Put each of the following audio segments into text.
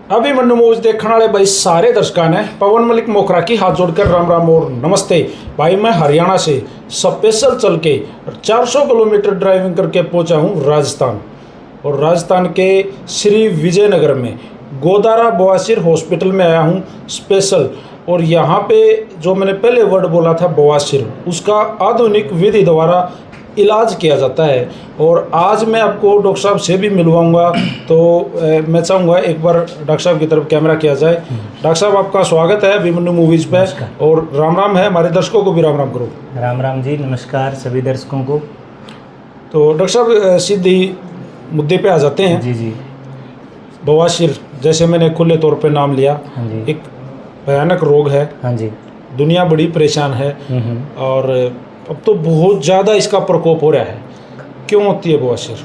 Abhimanyu movies देखने वाले भाई सारे दर्शकों ने पवन मलिक मोखरा की हाथ जोड़कर राम राम और नमस्ते। भाई मैं हरियाणा से स्पेशल चल के 400 किलोमीटर ड्राइविंग करके पहुंचा हूं राजस्थान, और राजस्थान के श्री विजयनगर में गोदारा बवासीर हॉस्पिटल में आया हूं स्पेशल। और यहाँ पे जो मैंने पहले वर्ड बोला था बवासीर, उसका आधुनिक विधि द्वारा इलाज किया जाता है। और आज मैं आपको डॉक्टर साहब से भी मिलवाऊंगा, तो मैं चाहूँगा एक बार डॉक्टर साहब की तरफ कैमरा किया जाए। डॉक्टर साहब आपका स्वागत है अभिमन्यु मूवीज़ पे, और राम राम है, हमारे दर्शकों को भी राम राम करो। राम राम जी, नमस्कार सभी दर्शकों को। तो डॉक्टर साहब सीधे मुद्दे पे आ जाते हैं। जी जी। बवासीर जैसे मैंने खुले तौर पे नाम लिया, हाँ जी। एक भयानक रोग है। हाँ जी। दुनिया बड़ी परेशान है, और अब तो बहुत ज़्यादा इसका प्रकोप हो रहा है। क्यों होती है बवासीर?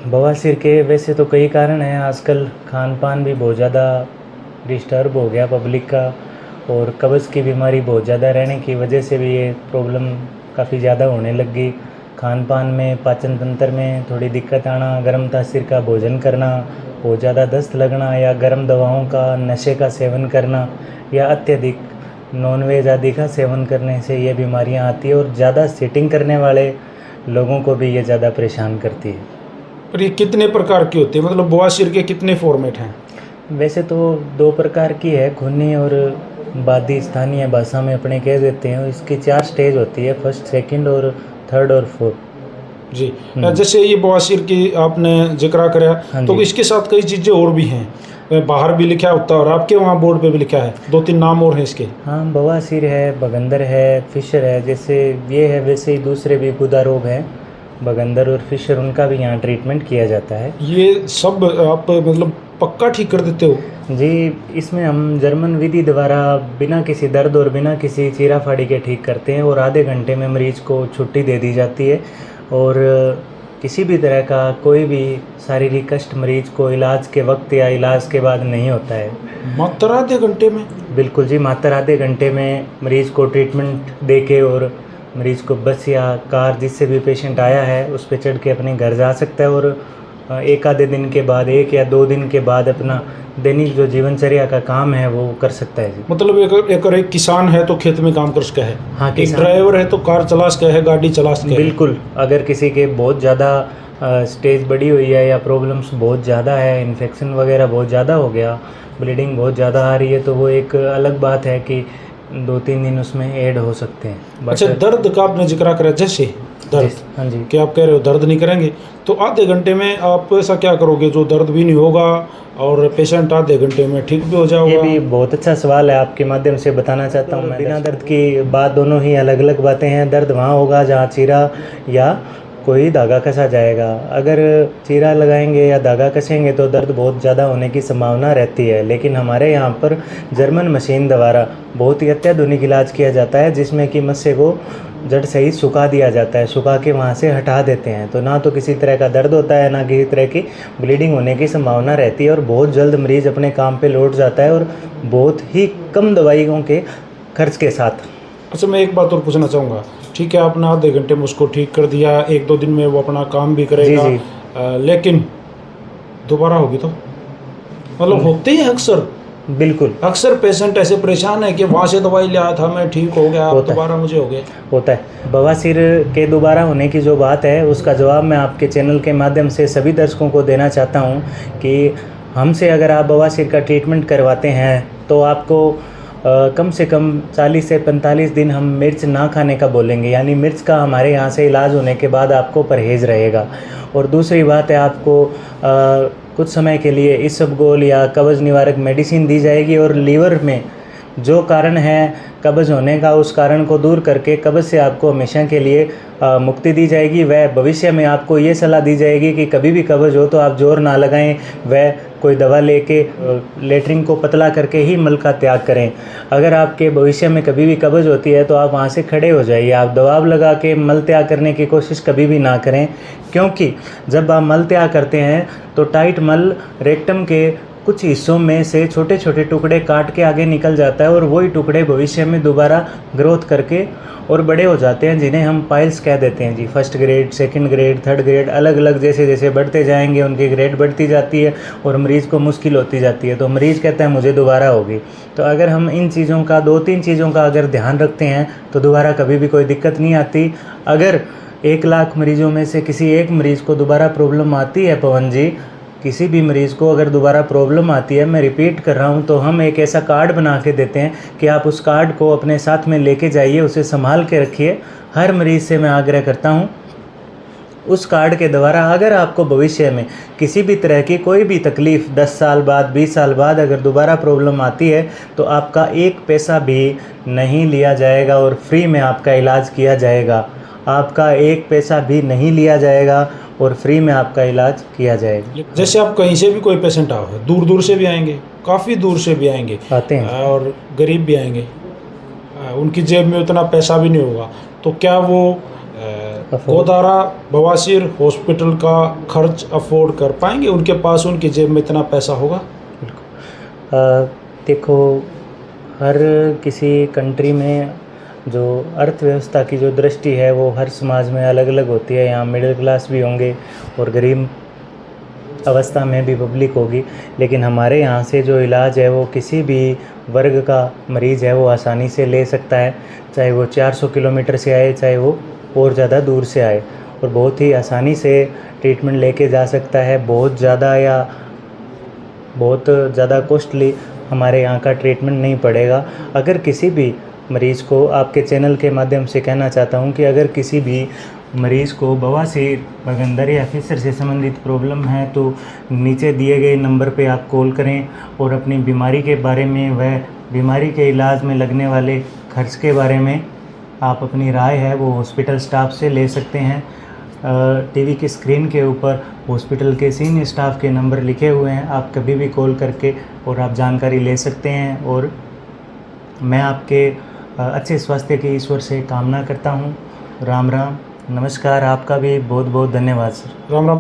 बवासीर के वैसे तो कई कारण हैं। आजकल खान पान भी बहुत ज़्यादा डिस्टर्ब हो गया पब्लिक का, और कब्ज़ की बीमारी बहुत ज़्यादा रहने की वजह से भी ये प्रॉब्लम काफ़ी ज़्यादा होने लग गई। खान पान में, पाचन तंत्र में थोड़ी दिक्कत आना, गर्म तासीर का भोजन करना, बहुत ज़्यादा दस्त लगना, या गर्म दवाओं का, नशे का सेवन करना, या अत्यधिक नॉनवेज आदि का सेवन करने से ये बीमारियां आती है। और ज़्यादा सिटिंग करने वाले लोगों को भी ये ज़्यादा परेशान करती है। और ये कितने प्रकार की होती है, मतलब बवासीर के कितने फॉर्मेट हैं? वैसे तो 2 प्रकार की है, खूनी और बादी, स्थानीय भाषा में अपने कह देते हैं। इसकी 4 स्टेज होती है, फर्स्ट, सेकंड और थर्ड और फोर्थ। जी। जैसे ये बवासीर की आपने जिक्र करा, तो इसके साथ कई चीज़ें और भी हैं, बाहर भी लिखा होता है और आपके वहाँ बोर्ड पे भी लिखा है, 2-3 नाम और हैं इसके। हाँ, बवासीर है, बगंदर है, फिशर है। जैसे ये है वैसे ही दूसरे भी गुदा रोग हैं, बगंदर और फिशर, उनका भी यहाँ ट्रीटमेंट किया जाता है। ये सब आप मतलब पक्का ठीक कर देते हो? जी, इसमें हम जर्मन विधि द्वारा बिना किसी दर्द और बिना किसी चीरा फाड़ी के ठीक करते हैं, और आधे घंटे में मरीज को छुट्टी दे दी जाती है। और किसी भी तरह का कोई भी शारीरिक कष्ट मरीज को इलाज के वक्त या इलाज के बाद नहीं होता है। मात्र आधे घंटे में? बिल्कुल जी, मात्र आधे घंटे में मरीज को ट्रीटमेंट देके, और मरीज को बस या कार जिससे भी पेशेंट आया है उस पर चढ़ के अपने घर जा सकता है। और एक आधे दिन के बाद, 1 या 2 दिन के बाद अपना दैनिक जो जीवनचर्या का काम है वो कर सकता है जी। मतलब एक किसान है तो खेत में काम कर सकता है। हाँ, एक ड्राइवर है तो कार चला सकता है, गाड़ी चला सकता है। बिल्कुल। अगर किसी के बहुत ज़्यादा स्टेज बढ़ी हुई है, या प्रॉब्लम्स बहुत ज़्यादा है, इन्फेक्शन वगैरह बहुत ज़्यादा हो गया, ब्लीडिंग बहुत ज़्यादा आ रही है, तो वो एक अलग बात है कि 2-3 दिन उसमें ऐड हो सकते हैं। अच्छा, दर्द का आपने जिक्र करा, जैसे दर्द, हाँ जी, कि आप कह रहे हो दर्द नहीं करेंगे, तो आधे घंटे में आप ऐसा क्या करोगे जो दर्द भी नहीं होगा और पेशेंट आधे घंटे में ठीक भी हो जाएगा? ये भी बहुत अच्छा सवाल है, आपके माध्यम से बताना चाहता हूँ मैं। बिना दर्द की बात, दोनों ही अलग अलग बातें हैं। दर्द वहाँ होगा जहाँ चीरा या कोई धागा कसा जाएगा। अगर चीरा लगाएंगे या धागा कसेंगे तो दर्द बहुत ज़्यादा होने की संभावना रहती है, लेकिन हमारे यहाँ पर जर्मन मशीन द्वारा बहुत ही अत्याधुनिक इलाज किया जाता है, जिसमें कि मस्से को जड़ सहित सुखा दिया जाता है, सुखा के वहाँ से हटा देते हैं। तो ना तो किसी तरह का दर्द होता है, ना किसी तरह की ब्लीडिंग होने की संभावना रहती है, और बहुत जल्द मरीज अपने काम पे लौट जाता है, और बहुत ही कम दवाइयों के खर्च के साथ। अच्छा, मैं एक बात और पूछना चाहूँगा। ठीक है, आपने आधे घंटे में उसको ठीक कर दिया, 1-2 दिन में वो अपना काम भी करेगा। जी। लेकिन दोबारा होगी तो मतलब होते ही अक्सर? बिल्कुल। अक्सर पेशेंट ऐसे परेशान है कि वहाँ से दवाई लिया था मैं, ठीक हो गया, दोबारा मुझे हो गया। होता है। बवासीर के दोबारा होने की जो बात है, उसका जवाब मैं आपके चैनल के माध्यम से सभी दर्शकों को देना चाहता हूँ कि हमसे अगर आप बवासीर का ट्रीटमेंट करवाते हैं तो आपको कम से कम 40 से 45 दिन हम मिर्च ना खाने का बोलेंगे। यानी मिर्च का हमारे यहाँ से इलाज होने के बाद आपको परहेज़ रहेगा। और दूसरी बात है, आपको कुछ समय के लिए इसबगोल या कब्ज़ निवारक मेडिसिन दी जाएगी, और लीवर में जो कारण है कब्ज़ होने का, उस कारण को दूर करके कब्ज़ से आपको हमेशा के लिए मुक्ति दी जाएगी। वह भविष्य में आपको ये सलाह दी जाएगी कि कभी भी कब्ज़ हो तो आप जोर ना लगाएं, वह कोई दवा लेके लेटरिन को पतला करके ही मल का त्याग करें। अगर आपके भविष्य में कभी भी कब्ज़ होती है तो आप वहाँ से खड़े हो जाइए। आप दबाव लगा के मल त्याग करने की कोशिश कभी भी ना करें, क्योंकि जब आप मल त्याग करते हैं तो टाइट मल रेक्टम के कुछ हिस्सों में से छोटे छोटे टुकड़े काट के आगे निकल जाता है और वही टुकड़े भविष्य में दोबारा ग्रोथ करके और बड़े हो जाते हैं, जिन्हें हम पाइल्स कह देते हैं जी। First grade, second grade, third grade, अलग अलग जैसे जैसे बढ़ते जाएंगे उनकी ग्रेड बढ़ती जाती है और मरीज़ को मुश्किल होती जाती है, तो मरीज़ कहता है मुझे दोबारा होगी। तो अगर हम इन चीज़ों का, 2-3 चीज़ों का अगर ध्यान रखते हैं तो दोबारा कभी भी कोई दिक्कत नहीं आती। अगर 1 लाख मरीज़ों में से किसी एक मरीज़ को दोबारा प्रॉब्लम आती है पवन जी, किसी भी मरीज़ को अगर दोबारा प्रॉब्लम आती है, मैं रिपीट कर रहा हूँ, तो हम एक ऐसा कार्ड बना के देते हैं कि आप उस कार्ड को अपने साथ में लेके जाइए, उसे संभाल के रखिए। हर मरीज़ से मैं आग्रह करता हूँ, उस कार्ड के द्वारा अगर आपको भविष्य में किसी भी तरह की कोई भी तकलीफ़ 10 साल बाद, 20 साल बाद अगर दोबारा प्रॉब्लम आती है तो आपका 1 पैसा भी नहीं लिया जाएगा और फ्री में आपका इलाज किया जाएगा। आपका 1 पैसा भी नहीं लिया जाएगा और फ्री में आपका इलाज किया जाएगा। जैसे आप कहीं से भी कोई पेशेंट आओ, दूर दूर से भी आएंगे, काफ़ी दूर से भी आएंगे, आते हैं और गरीब भी आएंगे, उनकी जेब में उतना पैसा भी नहीं होगा, तो क्या वो गोदारा बवासीर हॉस्पिटल का खर्च अफोर्ड कर पाएंगे? उनके पास, उनकी जेब में इतना पैसा होगा? देखो, हर किसी कंट्री में जो अर्थव्यवस्था की जो दृष्टि है वो हर समाज में अलग अलग होती है। यहाँ मिडिल क्लास भी होंगे और गरीब अवस्था में भी पब्लिक होगी, लेकिन हमारे यहाँ से जो इलाज है वो किसी भी वर्ग का मरीज़ है वो आसानी से ले सकता है, चाहे वो 400 किलोमीटर से आए, चाहे वो और ज़्यादा दूर से आए, और बहुत ही आसानी से ट्रीटमेंट लेके जा सकता है। बहुत ज़्यादा कॉस्टली हमारे यहाँ का ट्रीटमेंट नहीं पड़ेगा। अगर किसी भी मरीज़ को, आपके चैनल के माध्यम से कहना चाहता हूँ कि अगर किसी भी मरीज़ को बवासीर, बगंदर या फिसर से संबंधित प्रॉब्लम है तो नीचे दिए गए नंबर पे आप कॉल करें और अपनी बीमारी के बारे में व बीमारी के इलाज में लगने वाले खर्च के बारे में आप अपनी राय है वो हॉस्पिटल स्टाफ से ले सकते हैं। टीवी की स्क्रीन के ऊपर हॉस्पिटल के सीनियर स्टाफ के नंबर लिखे हुए हैं, आप कभी भी कॉल करके और आप जानकारी ले सकते हैं। और मैं आपके अच्छे स्वास्थ्य की ईश्वर से कामना करता हूँ। राम राम, नमस्कार, आपका भी बहुत बहुत धन्यवाद सर। राम राम।